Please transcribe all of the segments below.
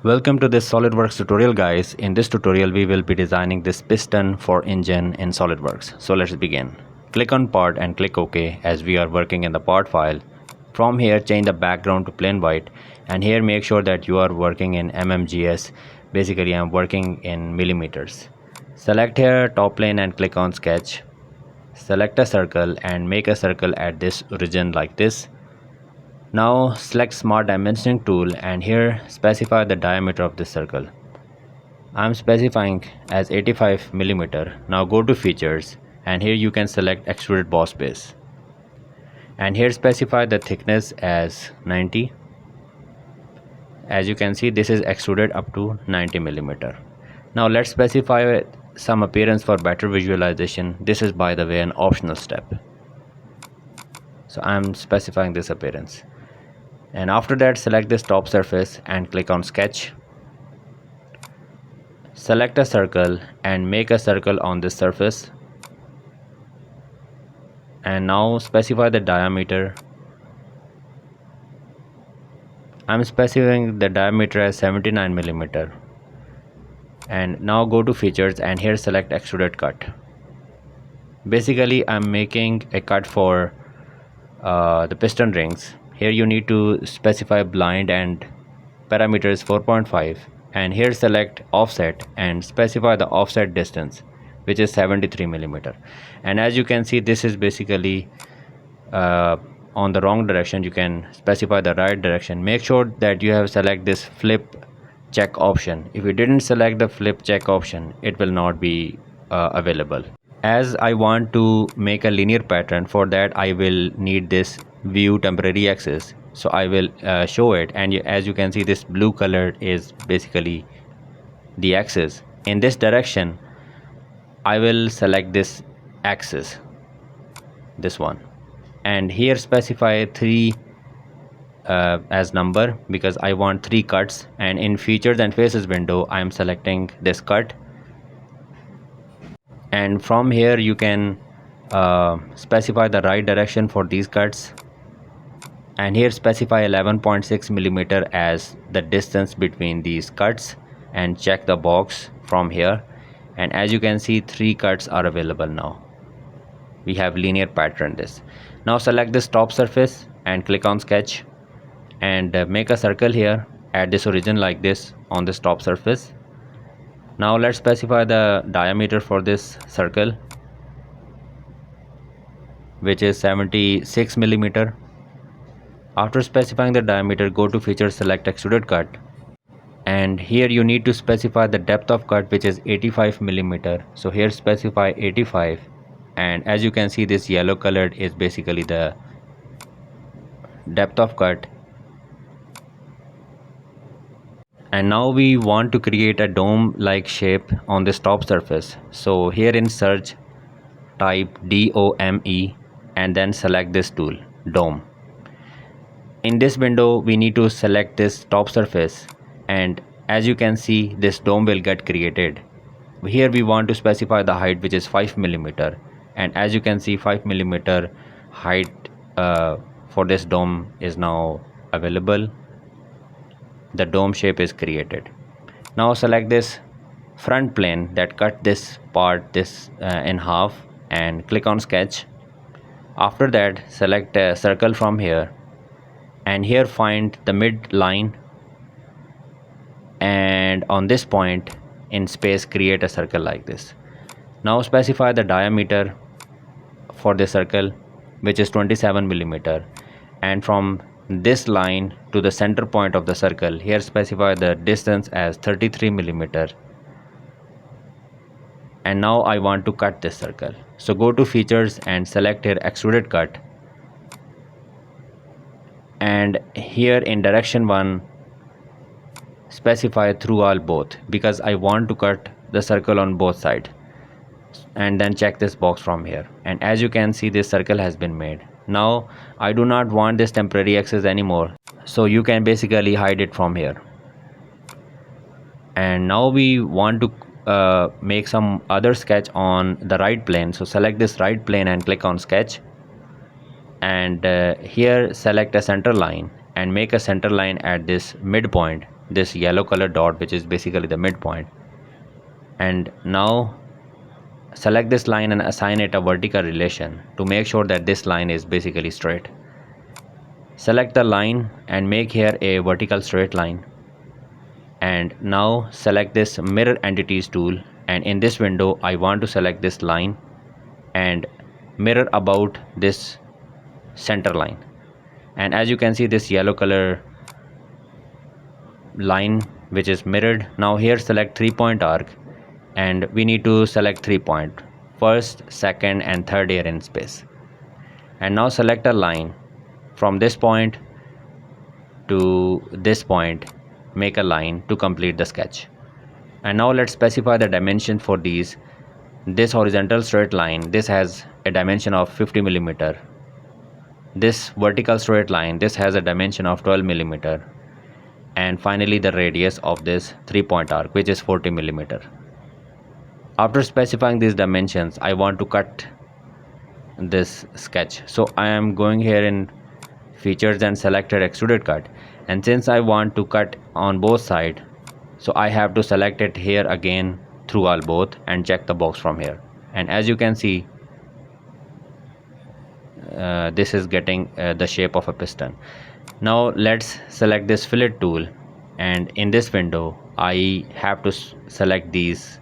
Welcome to this SolidWorks tutorial, guys. In this tutorial we will be designing this piston for engine in SolidWorks. So let's begin. Click on part and click OK as we are working in the part file. From here change the background to plain white, and here make sure that you are working in mmgs. Basically I'm working in millimeters. Select here top plane and click on sketch. Select a circle and make a circle at this origin like this. Now select smart dimensioning tool and here specify the diameter of this circle. I am specifying as 85 millimeter. Now go to features and here you can select extruded boss base. And here specify the thickness as 90. As you can see, this is extruded up to 90 millimeter. Now let's specify some appearance for better visualization. This is, by the way, an optional step. So I am specifying this appearance. And after that select this top surface and click on sketch. Select a circle and make a circle on this surface. And now specify the diameter. I'm specifying the diameter as 79 millimeter. And now go to features and here select extruded cut. Basically I'm making a cut for the piston rings. Here you need to specify blind and parameter is 4.5, and here select offset and specify the offset distance, which is 73 millimeter. And as you can see, this is basically on the wrong direction. You can specify the right direction. Make sure that you have select this flip check option. If you didn't select the flip check option, it will not be available. As I want to make a linear pattern, for that I will need this view temporary axis. So I will show it, and as you can see, this blue color is basically the axis. In this direction I will select this axis, this one, and here specify 3 as number because I want 3 cuts. And in features and faces window I am selecting this cut, and from here you can specify the right direction for these cuts, and here specify 11.6 millimeter as the distance between these cuts, and check the box from here. And as you can see, 3 cuts are available. Now we have linear pattern this. Now select this top surface and click on sketch and make a circle here at this origin like this on this top surface. Now let's specify the diameter for this circle, which is 76 millimeter. After specifying the diameter, go to features, select extruded cut, and here you need to specify the depth of cut, which is 85 millimeter. So here specify 85, and as you can see, this yellow colored is basically the depth of cut. And now we want to create a dome like shape on this top surface. So here in search type DOME and then select this tool, dome. In this window we need to select this top surface, and as you can see, this dome will get created. Here we want to specify the height, which is 5 millimeter, and as you can see, 5 millimeter height for this dome is now available. The dome shape is created. Now select this front plane that cut this part in half and click on sketch. After that select a circle from here, and here find the mid line, and on this point in space create a circle like this. Now specify the diameter for the circle, which is 27 millimeter, and from this line to the center point of the circle, here specify the distance as 33 millimeter. And now I want to cut this circle, so go to features and select here extruded cut, and here in direction 1 specify through all both because I want to cut the circle on both sides, and then check this box from here, and as you can see, this circle has been made. Now I do not want this temporary axis anymore, so you can basically hide it from here. And now we want to make some other sketch on the right plane, so select this right plane and click on sketch, and here select a center line and make a center line at this midpoint this yellow color dot, which is basically the midpoint. And now select this line and assign it a vertical relation to make sure that this line is basically straight. Select the line and make here a vertical straight line. And now select this mirror entities tool, and in this window I want to select this line and mirror about this center line. And as you can see, this yellow color line which is mirrored. Now here select 3-point arc, and we need to select 3 point, first, second and third here in space. And now select a line from this point to this point, make a line to complete the sketch. And now let's specify the dimension for these. This horizontal straight line, this has a dimension of 50 millimeter. This vertical straight line, this has a dimension of 12 millimeter. And finally the radius of this 3-point arc, which is 40 millimeter. After specifying these dimensions, I want to cut this sketch. So I am going here in features and selected extruded cut, and since I want to cut on both sides, so I have to select it here again through all both and check the box from here. And as you can see, this is getting the shape of a piston. Now let's select this fillet tool, and in this window I have to select these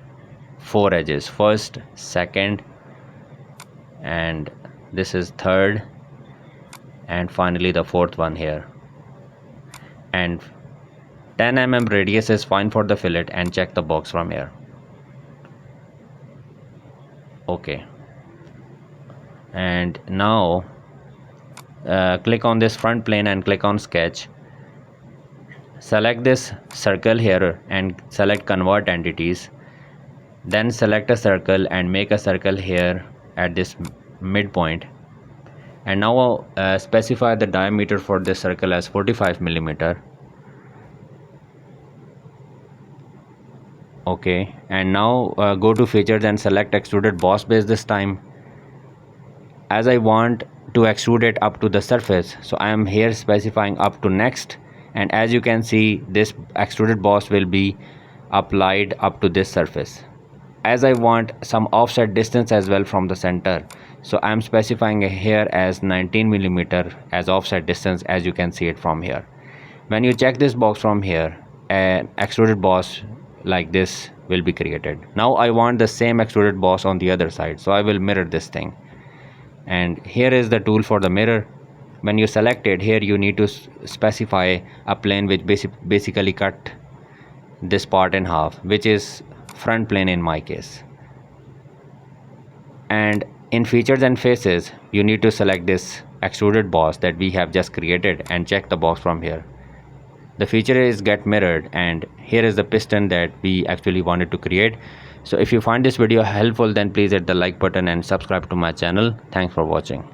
4 edges, first, second, and this is third, and finally the 4th one here. And 10 mm radius is fine for the fillet, and check the box from here. Okay, and now click on this front plane and click on sketch. Select this circle here and select convert entities. Then select a circle and make a circle here at this midpoint. And now specify the diameter for this circle as 45 millimeter. Okay, and now go to features and select extruded boss base this time. As I want to extrude it up to the surface, so I am here specifying up to next, and as you can see, this extruded boss will be applied up to this surface. As I want some offset distance as well from the center, so I am specifying here as 19 millimeter as offset distance, as you can see it from here. When you check this box from here, an extruded boss like this will be created. Now I want the same extruded boss on the other side, so I will mirror this thing. And here is the tool for the mirror. When you select it, here you need to specify a plane which basically cut this part in half, which is front plane in my case. And in features and faces, you need to select this extruded boss that we have just created and check the box from here. The feature is get mirrored, and here is the piston that we actually wanted to create. So if you find this video helpful, then please hit the like button and subscribe to my channel. Thanks for watching.